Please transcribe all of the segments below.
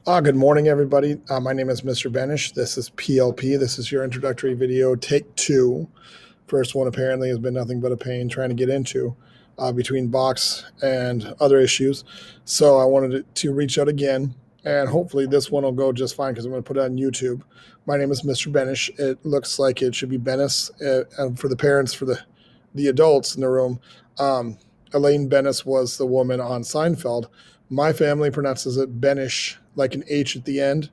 Good morning, everybody. My name is Mr. Benish. This is PLP. This is your introductory video, take two. First one apparently has been nothing but a pain trying to get into between box and other issues. So I wanted to reach out again, and hopefully this one will go just fine because I'm going to put it on YouTube. My name is Mr. Benish. It looks like it should be Bennis, and for the parents, for the adults in the room, Elaine Bennis was the woman on Seinfeld. My family pronounces it Benish, like an H at the end.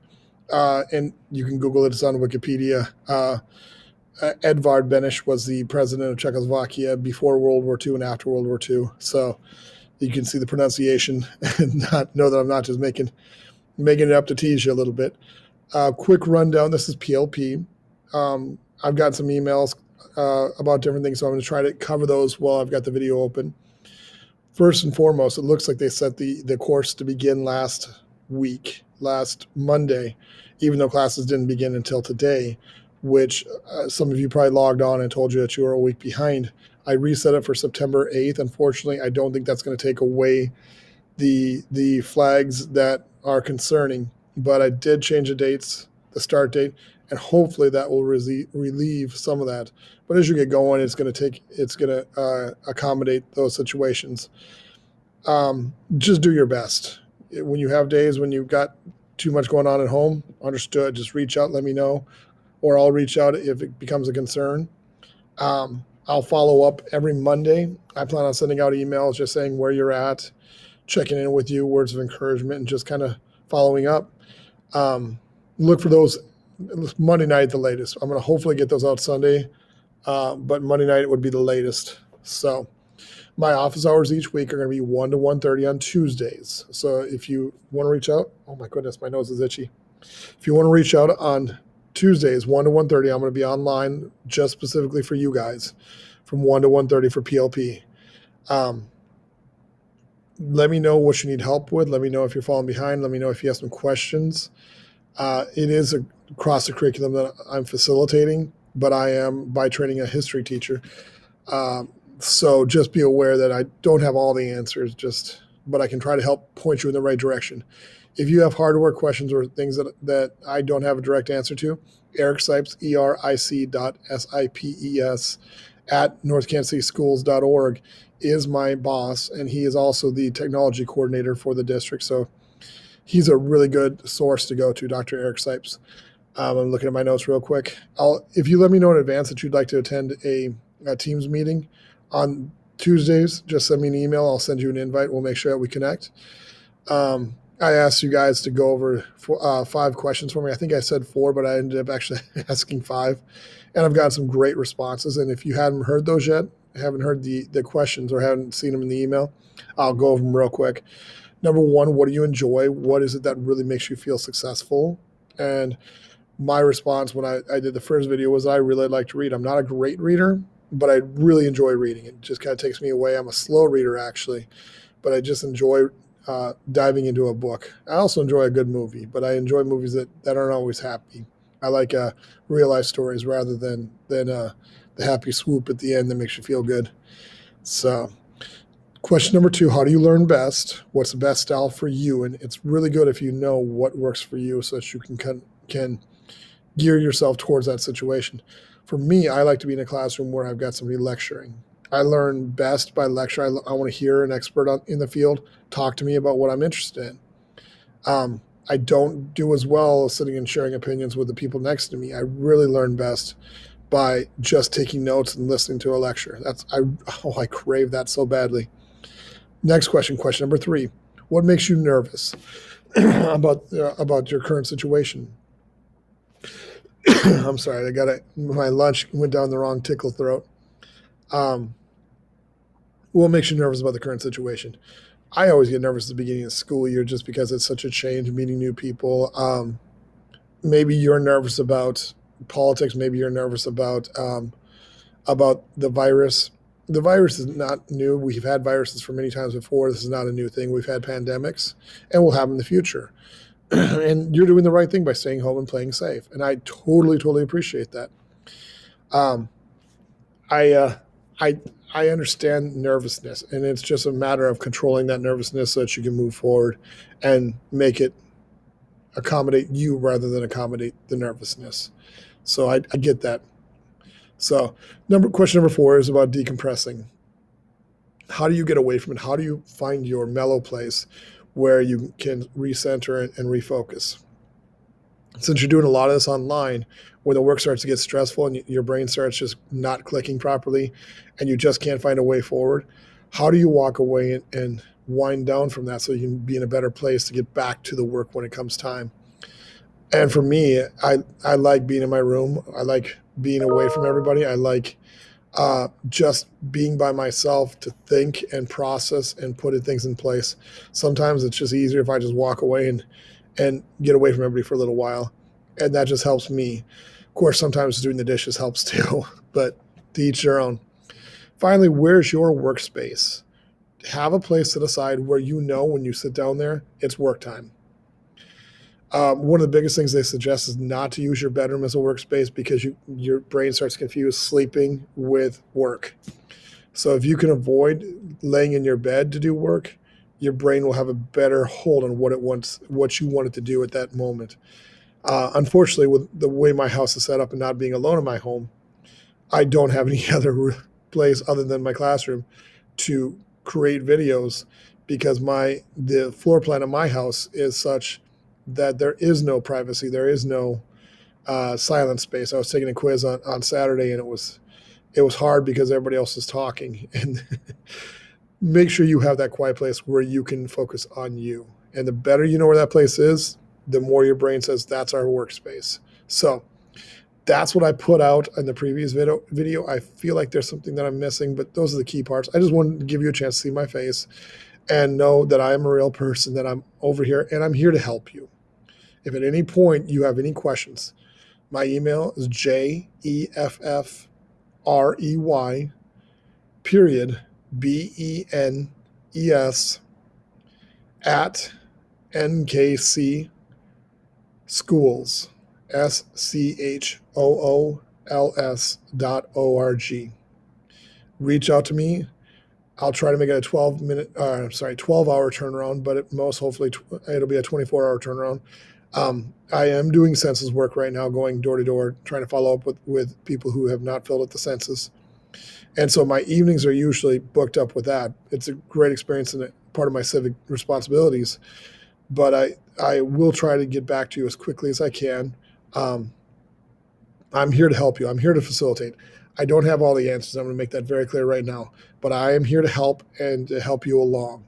And you can Google it, it's on Wikipedia. Edvard Beneš was the president of Czechoslovakia before World War II and after World War II. So you can see the pronunciation and not know that I'm not just making it up to tease you a little bit. Quick rundown. This is PLP. I've got some emails about different things, so I'm going to try to cover those while I've got the video open. First and foremost, it looks like they set the course to begin last Monday, even though classes didn't begin until today, which some of you probably logged on and told you that you were a week behind. I reset it for September 8th. Unfortunately, I don't think that's going to take away the flags that are concerning, but I did change the dates, the start date, and hopefully that will relieve some of that. But as you get going, it's going to accommodate those situations. Just do your best. When you have days when you've got too much going on at home, understood, just reach out, let me know, or I'll reach out if it becomes a concern. I'll follow up every Monday. I plan on sending out emails just saying where you're at, checking in with you, words of encouragement, and just kind of following up. Look for those Monday night at the latest. I'm going to hopefully get those out Sunday, but Monday night would be the latest. So my office hours each week are going to be 1 to 1:30 on Tuesdays. So if you want to reach out, oh my goodness, my nose is itchy. If you want to reach out on Tuesdays, 1 to 1:30, I'm going to be online just specifically for you guys from 1 to 1:30 for PLP. Let me know what you need help with. Let me know if you're falling behind. Let me know if you have some questions. It is across the curriculum that I'm facilitating, but I am by training a history teacher. So just be aware that I don't have all the answers, but I can try to help point you in the right direction. If you have hardware questions or things that I don't have a direct answer to, Eric Sipes, ERIC.SIPES at northkansasschools.org is my boss, and he is also the technology coordinator for the district. So he's a really good source to go to, Dr. Eric Sipes. I'm looking at my notes real quick. If you let me know in advance that you'd like to attend a Teams meeting on Tuesdays, just send me an email. I'll send you an invite. We'll make sure that we connect. I asked you guys to go over 5 questions for me. I think I said 4, but I ended up actually asking 5. And I've got some great responses. And if you haven't heard those yet, haven't heard the questions or haven't seen them in the email, I'll go over them real quick. Number 1, what do you enjoy? What is it that really makes you feel successful? And my response when I did the first video was I really like to read. I'm not a great reader, but I really enjoy reading. It just kind of takes me away. I'm a slow reader, actually, but I just enjoy diving into a book. I also enjoy a good movie, but I enjoy movies that aren't always happy. I like real life stories rather than the happy swoop at the end that makes you feel good. So question number 2, how do you learn best? What's the best style for you? And it's really good if you know what works for you so that you can gear yourself towards that situation. For me, I like to be in a classroom where I've got somebody lecturing. I learn best by lecture. I want to hear an expert in the field talk to me about what I'm interested in. I don't do as well sitting and sharing opinions with the people next to me. I really learn best by just taking notes and listening to a lecture. I crave that so badly. Next question number 3. What makes you nervous about your current situation? I'm sorry, my lunch went down the wrong tickle throat. What makes you nervous about the current situation? I always get nervous at the beginning of the school year just because it's such a change, meeting new people. Maybe you're nervous about politics. Maybe you're nervous about the virus. The virus is not new. We've had viruses for many times before. This is not a new thing. We've had pandemics, and we'll have them in the future. And you're doing the right thing by staying home and playing safe. And I totally appreciate that. I understand nervousness, and it's just a matter of controlling that nervousness so that you can move forward and make it accommodate you rather than accommodate the nervousness. So I get that. So question number 4 is about decompressing. How do you get away from it? How do you find your mellow place where you can recenter and refocus? Since you're doing a lot of this online, when the work starts to get stressful and your brain starts just not clicking properly and you just can't find a way forward, how do you walk away and wind down from that so you can be in a better place to get back to the work when it comes time? And for me, I like being in my room. I like being away from everybody. I like just being by myself to think and process and putting things in place. Sometimes it's just easier if I just walk away and get away from everybody for a little while. And that just helps me. Of course, sometimes doing the dishes helps too, but to each their own. Finally, where's your workspace? Have a place set aside where you know when you sit down there, it's work time. One of the biggest things they suggest is not to use your bedroom as a workspace because your brain starts confused sleeping with work. So if you can avoid laying in your bed to do work, your brain will have a better hold on what you want it to do at that moment. Unfortunately, with the way my house is set up and not being alone in my home, I don't have any other place other than my classroom to create videos because the floor plan of my house is such that there is no privacy. There is no silent space. I was taking a quiz on Saturday, and it was hard because everybody else is talking. And make sure you have that quiet place where you can focus on you. And the better you know where that place is, the more your brain says that's our workspace. So that's what I put out in the previous video. I feel like there's something that I'm missing, but those are the key parts. I just wanted to give you a chance to see my face and know that I am a real person, that I'm over here, and I'm here to help you. If at any point you have any questions, my email is jeffrey, period, BENES, at NKC Schools, SCHOOLS.org. Reach out to me. I'll try to make it a 12-hour turnaround, but at most, hopefully, it'll be a 24-hour turnaround. I am doing census work right now, going door to door, trying to follow up with people who have not filled out the census. And so my evenings are usually booked up with that. It's a great experience and part of my civic responsibilities. But I will try to get back to you as quickly as I can. I'm here to help you. I'm here to facilitate. I don't have all the answers. I'm going to make that very clear right now. But I am here to help and to help you along.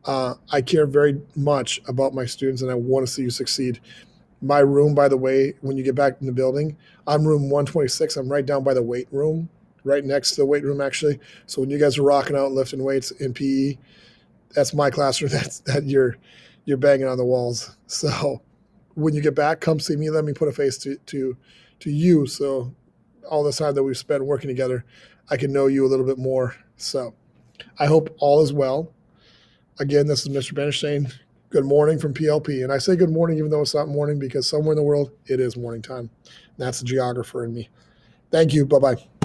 I care very much about my students, and I want to see you succeed. My room, by the way, when you get back in the building, I'm room 126. I'm right down by the weight room, right next to the weight room, actually. So when you guys are rocking out, lifting weights in PE, that's my classroom. That you're banging on the walls. So when you get back, come see me. Let me put a face to you. So all this time that we've spent working together, I can know you a little bit more. So I hope all is well. Again, this is Mr. Benes saying good morning from PLP. And I say good morning even though it's not morning because somewhere in the world it is morning time. And that's the geographer in me. Thank you. Bye-bye.